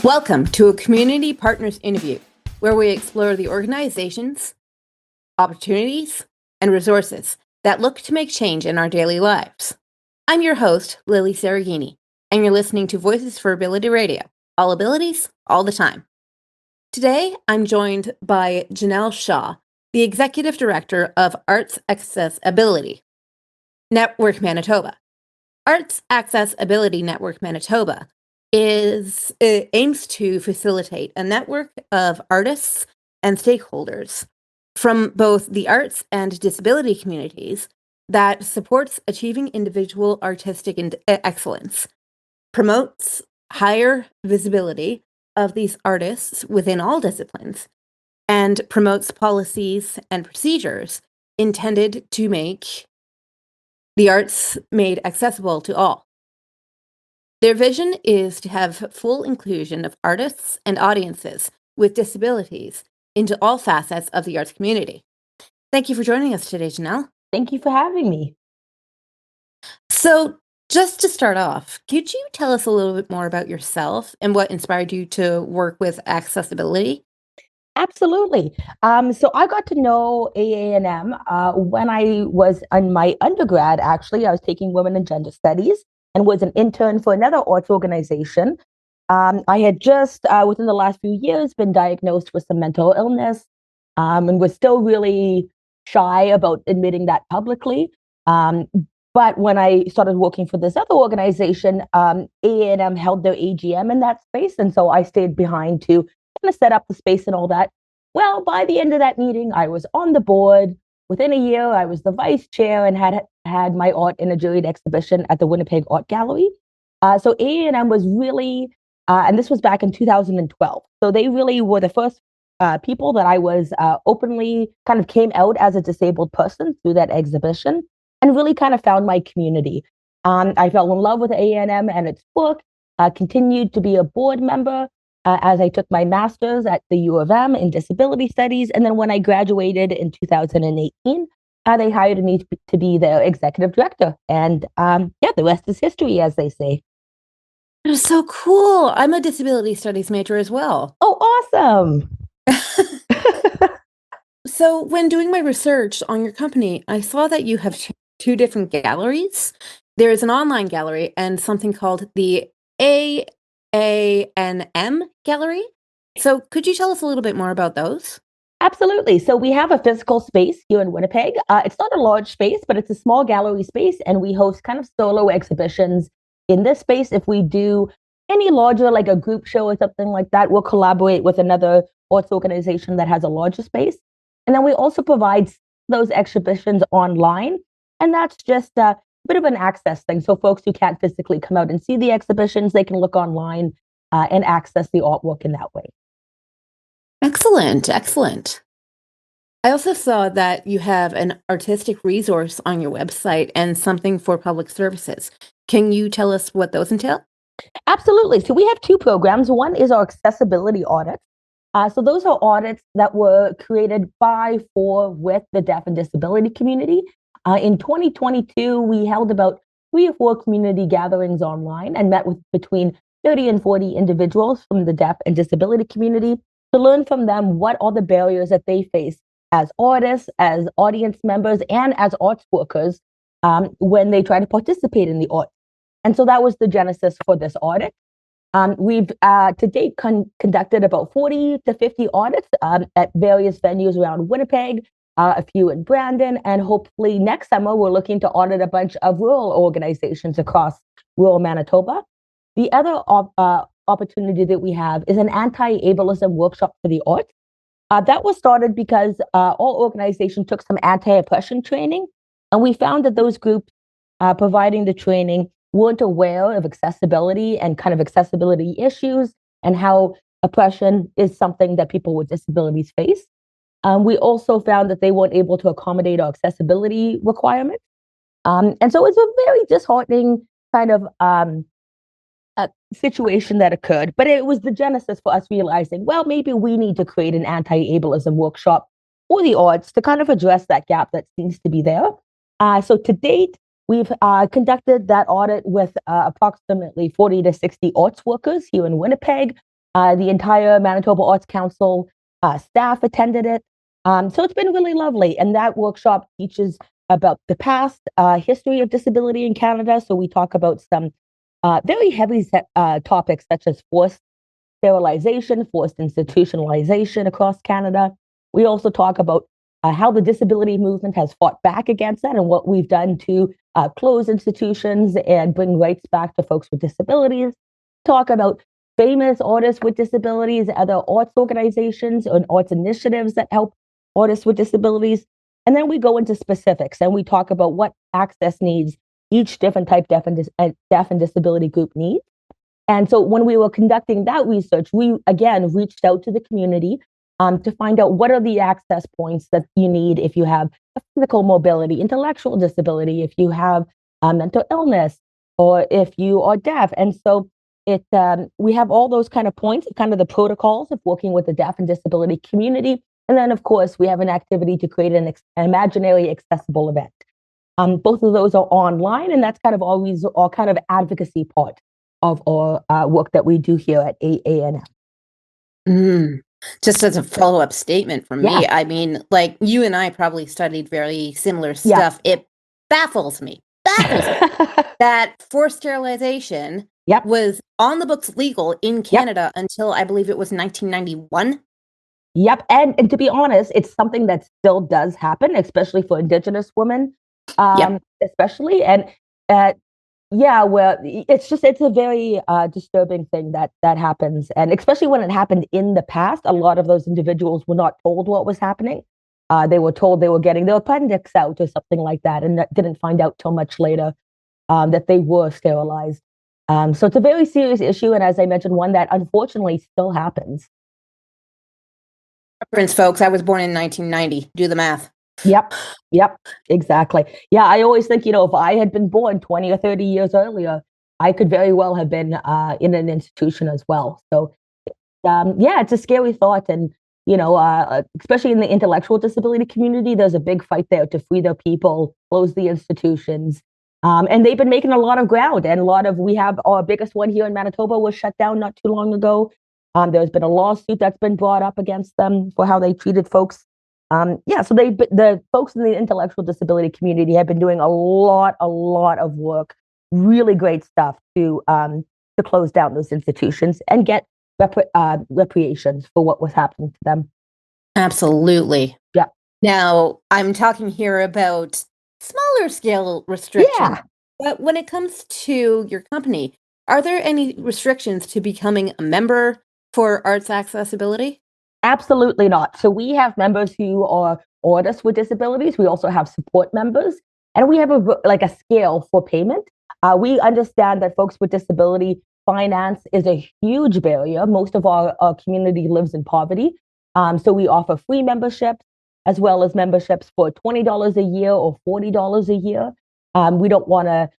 Welcome to a Community Partners interview, where we explore the organizations, opportunities, and resources that look to make change in our daily lives. I'm your host, Lilly Cereghini, and you're listening to Voices for Ability Radio, all abilities, all the time. Today, I'm joined by Jenel Shaw, the Executive Director of Arts AccessAbility Network Manitoba. Arts AccessAbility Network Manitoba aims to facilitate a network of artists and stakeholders from both the arts and disability communities that supports achieving individual artistic excellence, promotes higher visibility of these artists within all disciplines, and promotes policies and procedures intended to make the arts made accessible to all. Their vision is to have full inclusion of artists and audiences with disabilities into all facets of the arts community. Thank you for joining us today, Jenel. Thank you for having me. So, just to start off, could you tell us a little bit more about yourself and what inspired you to work with AccessAbility? Absolutely. So I got to know AANM when I was in my undergrad. Actually, I was taking women and gender studies and was an intern for another arts organization. I had just, within the last few years, been diagnosed with some mental illness and was still really shy about admitting that publicly. But when I started working for this other organization, AANM held their AGM in that space. And so I stayed behind to kind of set up the space and all that. Well, by the end of that meeting, I was on the board. Within a year, I was the vice chair and had my art in a juried exhibition at the Winnipeg Art Gallery. So AANM was really, and this was back in 2012. So they really were the first people that I was openly kind of came out as a disabled person through that exhibition and really kind of found my community. I fell in love with AANM and its work, continued to be a board member as I took my master's at the U of M in disability studies. And then when I graduated in 2018, they hired me to be their executive director. And the rest is history, as they say. It was so cool. I'm a disability studies major as well. Oh, awesome. So when doing my research on your company, I saw that you have two different galleries. There is an online gallery and something called the AANM gallery. So could you tell us a little bit more about those? Absolutely. So we have a physical space here in Winnipeg. It's not a large space, but it's a small gallery space, and we host kind of solo exhibitions in this space. If we do any larger, like a group show or something like that, we'll collaborate with another arts organization that has a larger space. And then we also provide those exhibitions online, and that's just a bit of an access thing. So folks who can't physically come out and see the exhibitions, they can look online and access the artwork in that way. Excellent, excellent. I also saw that you have an artistic resource on your website and something for public services. Can you tell us what those entail? Absolutely. So we have two programs. One is our accessibility audits. So those are audits that were created by, for, with the deaf and disability community. In 2022, we held about 3 or 4 community gatherings online and met with between 30 and 40 individuals from the deaf and disability community to learn from them what are the barriers that they face as artists, as audience members, and as arts workers when they try to participate in the arts. And so that was the genesis for this audit. We've to date conducted about 40 to 50 audits at various venues around Winnipeg, a few in Brandon, and hopefully next summer we're looking to audit a bunch of rural organizations across rural Manitoba. The other opportunity that we have is an anti-ableism workshop for the arts. That was started because our organization took some anti-oppression training, and we found that those groups providing the training weren't aware of accessibility and kind of accessibility issues and how oppression is something that people with disabilities face. We also found that they weren't able to accommodate our accessibility requirements. And so it's a very disheartening kind of a situation that occurred, but it was the genesis for us realizing, well, maybe we need to create an anti-ableism workshop for the arts to kind of address that gap that seems to be there. So to date, we've conducted that audit with approximately 40 to 60 arts workers here in Winnipeg. The entire Manitoba Arts Council staff attended it. So it's been really lovely. And that workshop teaches about the past history of disability in Canada. So we talk about some very heavy topics such as forced sterilization, forced institutionalization across Canada. We also talk about how the disability movement has fought back against that and what we've done to close institutions and bring rights back to folks with disabilities. Talk about famous artists with disabilities, other arts organizations and arts initiatives that help artists with disabilities. And then we go into specifics and we talk about what access needs each different type deaf and disability group needs. And so when we were conducting that research, we again reached out to the community to find out what are the access points that you need if you have a physical mobility, intellectual disability, if you have mental illness, or if you are deaf. And so we have all those kind of points, kind of the protocols of working with the deaf and disability community. And then, of course, we have an activity to create an imaginary accessible event. Both of those are online, and that's kind of always our kind of advocacy part of our work that we do here at AANM. Just as a follow-up statement from me, I mean, like you and I probably studied very similar stuff. It baffles me that forced sterilization was on the books legal in Canada until I believe it was 1991. Yep. And to be honest, it's something that still does happen, especially for Indigenous women, especially. And well, it's a very disturbing thing that happens. And especially when it happened in the past, a lot of those individuals were not told what was happening. They were told they were getting their appendix out or something like that, and didn't find out till much later that they were sterilized. So it's a very serious issue. And as I mentioned, one that unfortunately still happens. Reference, folks, I was born in 1990. Do the math. Yep, exactly. Yeah, I always think, if I had been born 20 or 30 years earlier, I could very well have been in an institution as well. So, it's a scary thought. And, especially in the intellectual disability community, there's a big fight there to free their people, close the institutions. And they've been making a lot of ground. And we have our biggest one here in Manitoba was shut down not too long ago. There's been a lawsuit that's been brought up against them for how they treated folks. So the folks in the intellectual disability community have been doing a lot of work, really great stuff to close down those institutions and get reparations for what was happening to them. Absolutely. Yeah. Now, I'm talking here about smaller scale restrictions. Yeah. But when it comes to your company, are there any restrictions to becoming a member for Arts Accessibility? Absolutely not. So we have members who are artists with disabilities. We also have support members, and we have a scale for payment. We understand that folks with disability finance is a huge barrier. Most of our community lives in poverty. So we offer free memberships as well as memberships for $20 a year or $40 a year. We don't want to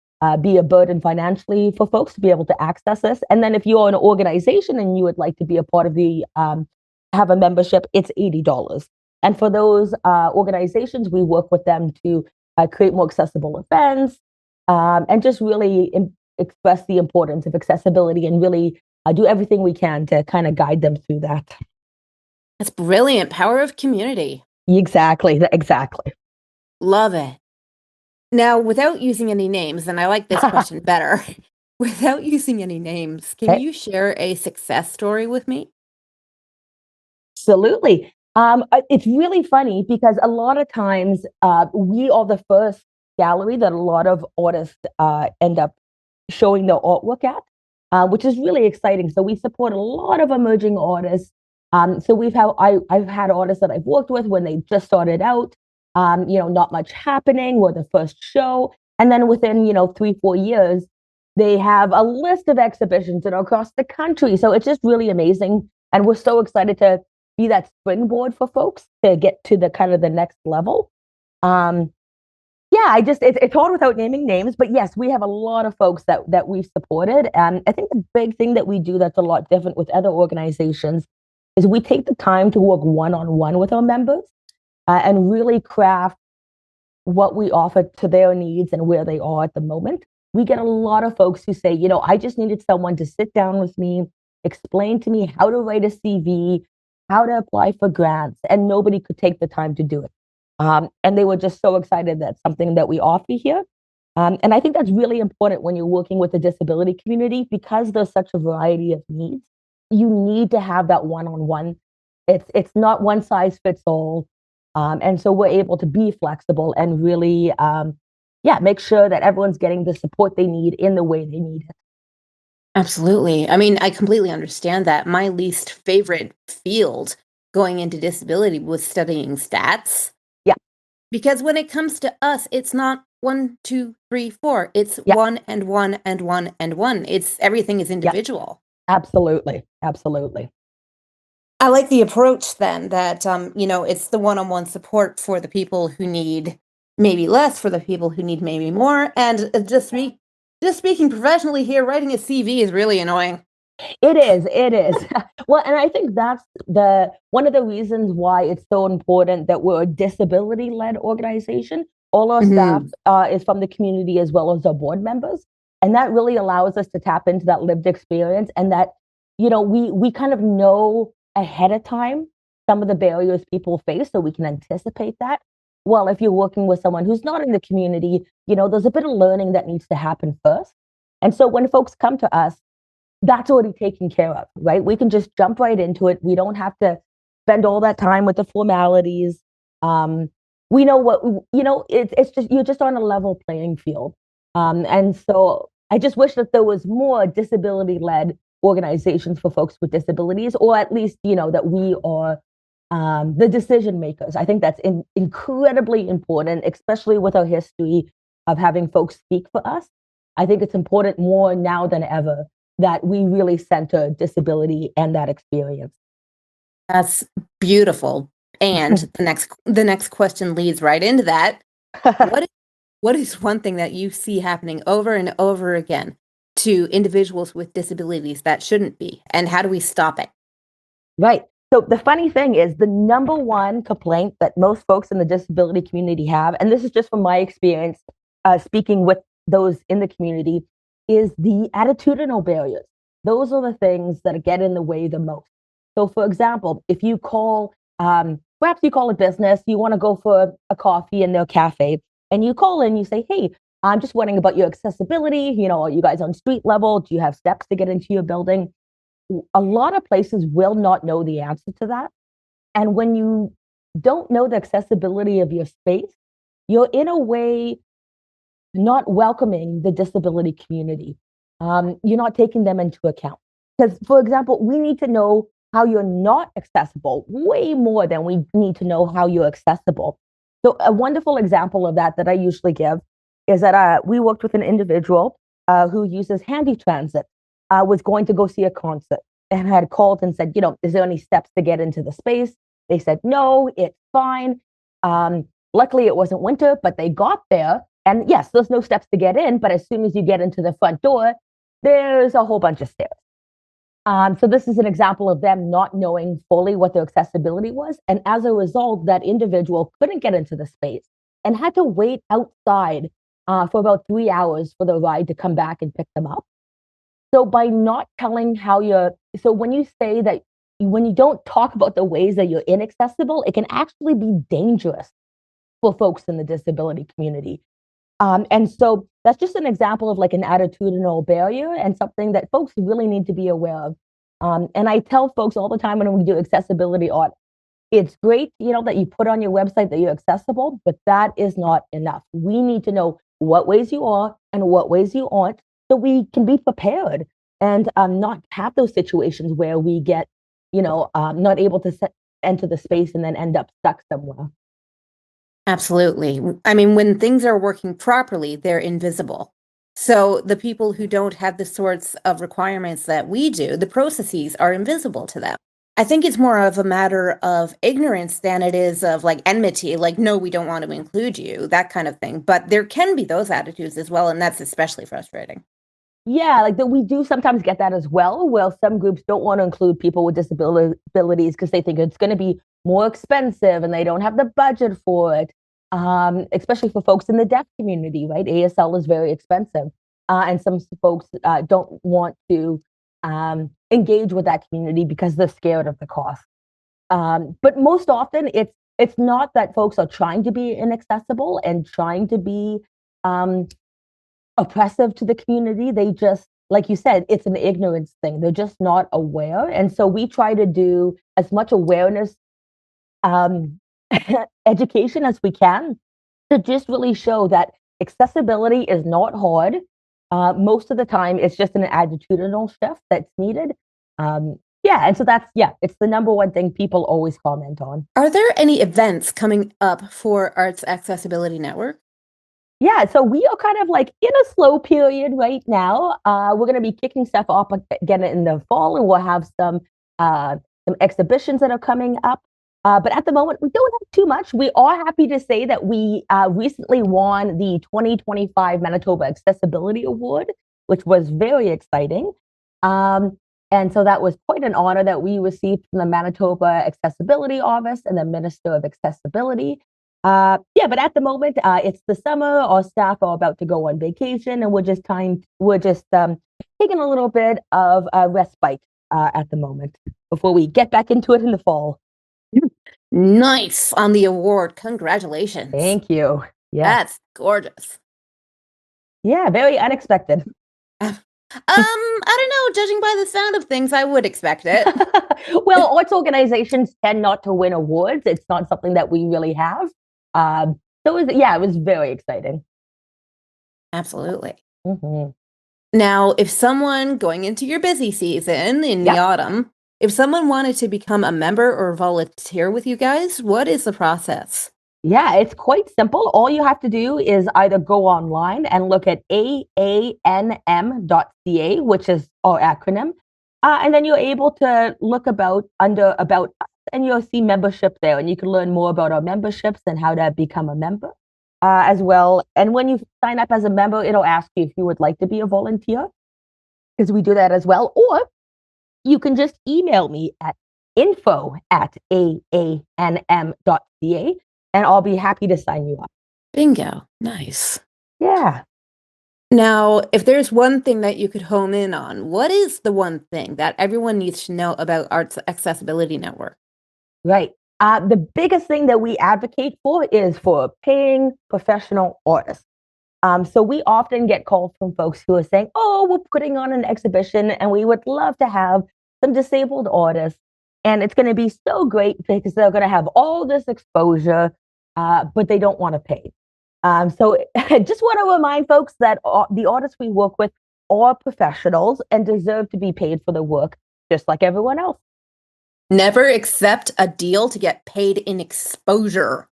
be a burden financially for folks to be able to access this. And then if you're an organization and you would like to be a part of the have a membership, it's $80. And for those organizations, we work with them to create more accessible events and just really express the importance of accessibility and really do everything we can to kind of guide them through that. That's brilliant. Power of community. Exactly. Love it. Now, without using any names, and I like this question better, without using any names, can you share a success story with me? Absolutely. It's really funny because a lot of times we are the first gallery that a lot of artists end up showing their artwork at, which is really exciting. So we support a lot of emerging artists. So I've had artists that I've worked with when they just started out, not much happening. We're the first show. And then within, 3-4 years, they have a list of exhibitions that are across the country. So it's just really amazing. And we're so excited to be that springboard for folks to get to the kind of the next level. It's hard without naming names, but yes, we have a lot of folks that we've supported. And I think the big thing that we do that's a lot different with other organizations is we take the time to work one-on-one with our members and really craft what we offer to their needs and where they are at the moment. We get a lot of folks who say, I just needed someone to sit down with me, explain to me how to write a CV, how to apply for grants, and nobody could take the time to do it. And they were just so excited that something that we offer here. And I think that's really important when you're working with the disability community because there's such a variety of needs. You need to have that one-on-one. It's not one size fits all. And so we're able to be flexible and really, yeah, make sure that everyone's getting the support they need in the way they need it. Absolutely. I mean, I completely understand that. My least favorite field going into disability was studying stats Yeah, because when it comes to us, it's not one, two, three, four. It's yeah, one and one and one and one. It's everything is yeah, individual. absolutely, absolutely. I like the approach then that it's the one-on-one support for the people who need maybe less, for the people who need maybe more. And just speaking professionally here, writing a CV is really annoying. It is, it is. Well, and I think that's the one of the reasons why it's so important that we're a disability-led organization. All our staff Mhm. is from the community as well as our board members, and that really allows us to tap into that lived experience and that we kind of know ahead of time some of the barriers people face, so we can anticipate that. Well, if you're working with someone who's not in the community, there's a bit of learning that needs to happen first. And so when folks come to us, that's already taken care of, right? We can just jump right into it. We don't have to spend all that time with the formalities. Um, we know what it's just you're just on a level playing field. And so I just wish that there was more disability-led organizations for folks with disabilities, or at least that we are the decision makers. I think that's incredibly important, especially with our history of having folks speak for us. I think it's important more now than ever that we really center disability and that experience. That's beautiful. And the next question leads right into that. What is, what is one thing that you see happening over and over again to individuals with disabilities that shouldn't be? And how do we stop it? Right. So the funny thing is, the number one complaint that most folks in the disability community have, and this is just from my experience speaking with those in the community, is the attitudinal barriers. Those are the things that get in the way the most. So, for example, if you call, perhaps you call a business, you want to go for a coffee in their cafe, and you call in, you say, "Hey, I'm just wondering about your accessibility. Are you guys on street level? Do you have steps to get into your building?" A lot of places will not know the answer to that. And when you don't know the accessibility of your space, you're in a way not welcoming the disability community. You're not taking them into account. Because, for example, we need to know how you're not accessible way more than we need to know how you're accessible. So, a wonderful example of that I usually give is that we worked with an individual who uses handy transit, was going to go see a concert and had called and said, is there any steps to get into the space? They said, no, it's fine. Luckily, it wasn't winter, but they got there. And yes, there's no steps to get in, but as soon as you get into the front door, there's a whole bunch of stairs. So this is an example of them not knowing fully what their accessibility was. And as a result, that individual couldn't get into the space and had to wait outside for about 3 hours for the ride to come back and pick them up. So by not telling how so when you say that, when you don't talk about the ways that you're inaccessible, it can actually be dangerous for folks in the disability community. And so that's just an example of like an attitudinal barrier and something that folks really need to be aware of. And I tell folks all the time when we do accessibility audit, it's great, that you put on your website that you're accessible, but that is not enough. We need to know what ways you are and what ways you aren't, so we can be prepared and not have those situations where we get, not able to enter the space and then end up stuck somewhere. Absolutely. I mean, when things are working properly, they're invisible. So the people who don't have the sorts of requirements that we do, the processes are invisible to them. I think it's more of a matter of ignorance than it is of like enmity, like, no, we don't want to include you, that kind of thing. But there can be those attitudes as well. And that's especially frustrating. Yeah, like that we do sometimes get that as well. Well, some groups don't want to include people with disabilities because they think it's going to be more expensive and they don't have the budget for it. Especially for folks in the deaf community, right? ASL is very expensive, and some folks don't want to engage with that community because they're scared of the cost. But most often, it's not that folks are trying to be inaccessible and trying to be um, oppressive to the community. They just, like you said, it's an ignorance thing. They're just not aware. And so we try to do as much awareness um, education as we can to just really show that accessibility is not hard. Most of the time, it's just an attitudinal shift that's needed. Yeah, and so it's the number one thing people always comment on. Are there any events coming up for Arts Accessibility Network? Yeah, so we are kind of like in a slow period right now. We're going to be kicking stuff off again in the fall, and we'll have some exhibitions that are coming up. But at the moment, we don't have too much. We are happy to say that we recently won the 2025 Manitoba Accessibility Award, which was very exciting. And so that was quite an honor that we received from the Manitoba Accessibility Office and the Minister of Accessibility. Yeah, but at the moment, it's the summer. Our staff are about to go on vacation, and we're just taking a little bit of a respite at the moment before we get back into it in the fall. Nice on the award. Congratulations. Thank you. Yeah. That's gorgeous. Yeah, very unexpected. I don't know. Judging by the sound of things, I would expect it. Well, arts organizations tend not to win awards. It's not something that we really have. So it was very exciting. Absolutely. Mm-hmm. Now, if someone going into your busy season in the autumn, if someone wanted to become a member or volunteer with you guys, what is the process? Yeah, it's quite simple. All you have to do is either go online and look at aanm.ca, which is our acronym, and then you're able to look under about us, and you'll see membership there, and you can learn more about our memberships and how to become a member as well. And when you sign up as a member, it'll ask you if you would like to be a volunteer, because we do that as well. Or you can just email me at info@aanm.ca, and I'll be happy to sign you up. Bingo. Nice. Yeah. Now, if there's one thing that you could hone in on, what is the one thing that everyone needs to know about Arts Accessibility Network? Right. The biggest thing that we advocate for is for paying professional artists. So we often get calls from folks who are saying, "Oh, we're putting on an exhibition and we would love to have some disabled artists. And it's going to be so great because they're going to have all this exposure, but they don't want to pay." So just want to remind folks that the artists we work with are professionals and deserve to be paid for their work, just like everyone else. Never accept a deal to get paid in exposure.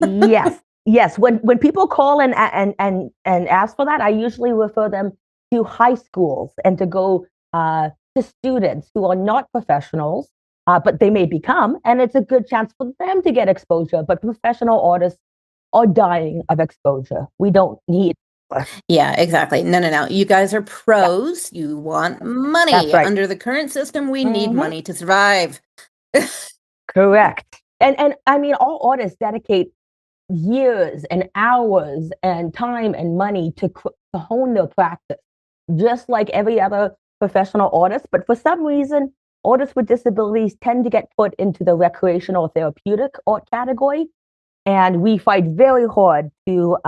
Yes, yes. When people call and ask for that, I usually refer them to high schools and to go to students who are not professionals, but they may become, and it's a good chance for them to get exposure. But professional artists are dying of exposure. We don't need. Yeah, exactly. No. You guys are pros. You want money. That's right. Under the current system, we need money to survive. Correct. And I mean, all artists dedicate years and hours and time and money to hone their practice, just like every other professional artist. But for some reason, artists with disabilities tend to get put into the recreational therapeutic art category. And we fight very hard to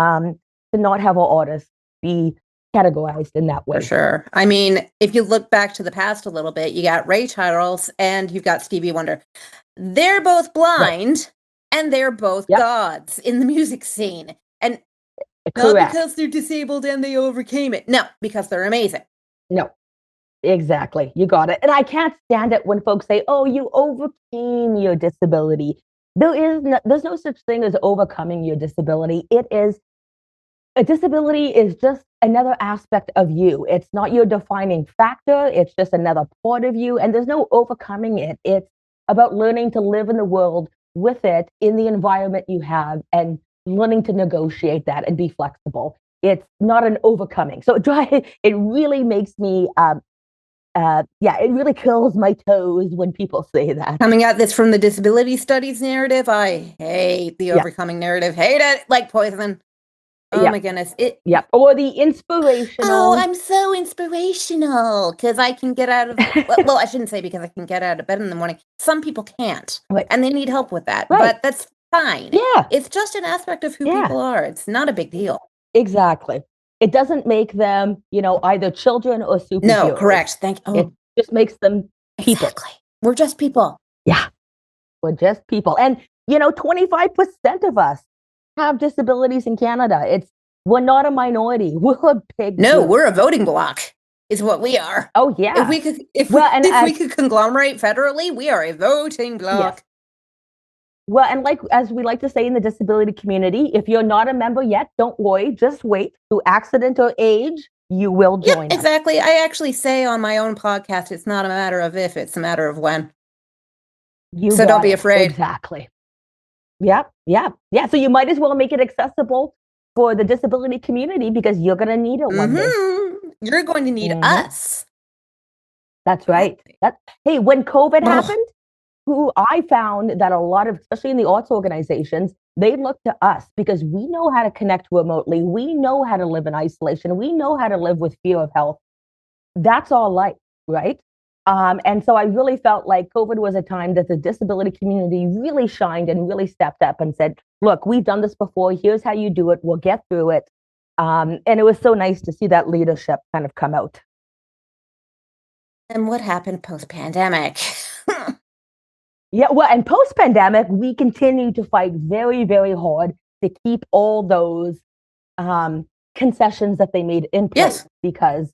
not have our artists be categorized in that way. For sure. I mean, if you look back to the past a little bit, you got Ray Charles and you've got Stevie Wonder. They're both blind and they're both gods in the music scene. And not because they're disabled and they overcame it. No, because they're amazing. No, exactly. You got it. And I can't stand it when folks say, "Oh, you overcame your disability." There's no such thing as overcoming your disability. A disability is just another aspect of you. It's not your defining factor. It's just another part of you. And there's no overcoming it. It's about learning to live in the world with it in the environment you have and learning to negotiate that and be flexible. It's not an overcoming. So it really makes me, it really curls my toes when people say that. Coming at this from the disability studies narrative, I hate the overcoming narrative. Hate it like poison. Oh Yeah. my goodness. Yeah. Or the Oh, inspirational. I'm so inspirational because I can get out of, well, I shouldn't say because I can get out of bed in the morning. Some people can't, Right. and they need help with that, Right. but that's fine. Yeah. It's just an aspect of who Yeah. people are. It's not a big deal. Exactly. It doesn't make them, either children or No, superheroes. correct. It just makes them people. Exactly. We're just people. Yeah. We're just people. And, 25% of us have disabilities in Canada. We're not a minority. We're a big No, group. we're a voting bloc, is what we are. Oh, yeah. If we could conglomerate federally, we are a voting bloc. Yes. Well, and as we like to say in the disability community, if you're not a member yet, don't worry, just wait. Through accident or age, you will join us. Exactly. I actually say on my own podcast, it's not a matter of if, it's a matter of when. So don't be afraid. Exactly. Yep. Yeah. Yeah. So you might as well make it accessible for the disability community because you're going to need it one day. You're going to need us. That's right. Hey, when COVID happened, who I found that a lot of, especially in the arts organizations, they look to us because we know how to connect remotely. We know how to live in isolation. We know how to live with fear of health. That's our life, right? And so I really felt like COVID was a time that the disability community really shined and really stepped up and said, look, we've done this before. Here's how you do it. We'll get through it. And it was so nice to see that leadership kind of come out. And what happened post-pandemic? Yeah, well, and post-pandemic, we continue to fight very, very hard to keep all those concessions that they made in place because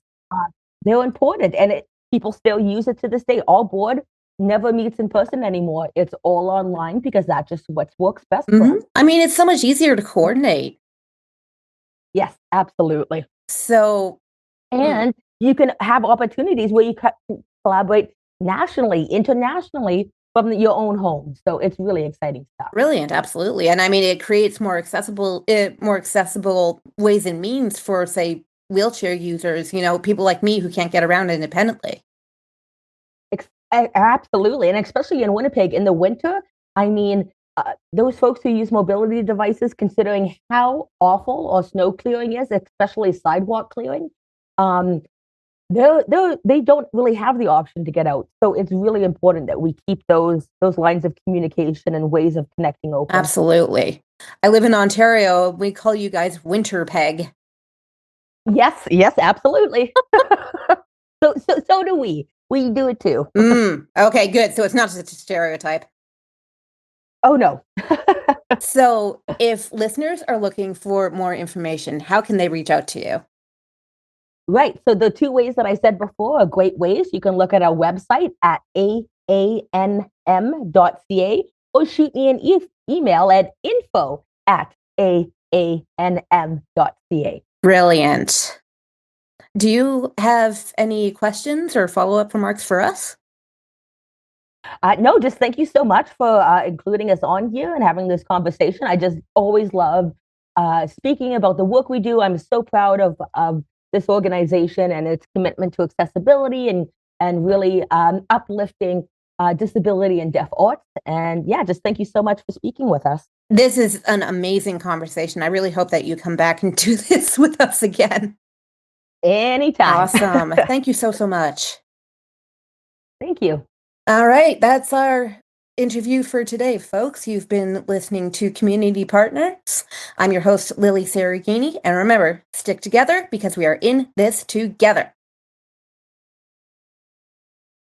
they're important, and people still use it to this day. Our board never meets in person anymore. It's all online because that's just what works best for us. I mean, it's so much easier to coordinate. Yes, absolutely. So, and you can have opportunities where you collaborate nationally, internationally, from your own home. So it's really exciting stuff. Brilliant, absolutely. And I mean, it creates more accessible ways and means for, say, wheelchair users, people like me who can't get around independently. Absolutely. And especially in Winnipeg in the winter, I mean, those folks who use mobility devices, considering how awful our snow clearing is, especially sidewalk clearing, they don't really have the option to get out. So it's really important that we keep those lines of communication and ways of connecting open. Absolutely. I live in Ontario. We call you guys Winterpeg. Yes, absolutely. So do we. We do it too. Okay, good. So it's not just a stereotype. Oh, no. So if listeners are looking for more information, how can they reach out to you? Right. So the two ways that I said before are great ways. You can look at our website at aanm.ca or shoot me an email at info@aanm.ca. Brilliant. Do you have any questions or follow-up remarks for us? No, just thank you so much for including us on here and having this conversation. I just always love speaking about the work we do. I'm so proud of this organization and its commitment to accessibility and really uplifting disability and deaf arts. And yeah, just thank you so much for speaking with us. This is an amazing conversation. I really hope that you come back and do this with us again. Anytime. Awesome. Thank you so much. Thank you. All right. That's our interview for today, folks. You've been listening to Community Partners. I'm your host, Lilly Cereghini. And remember, stick together because we are in this together.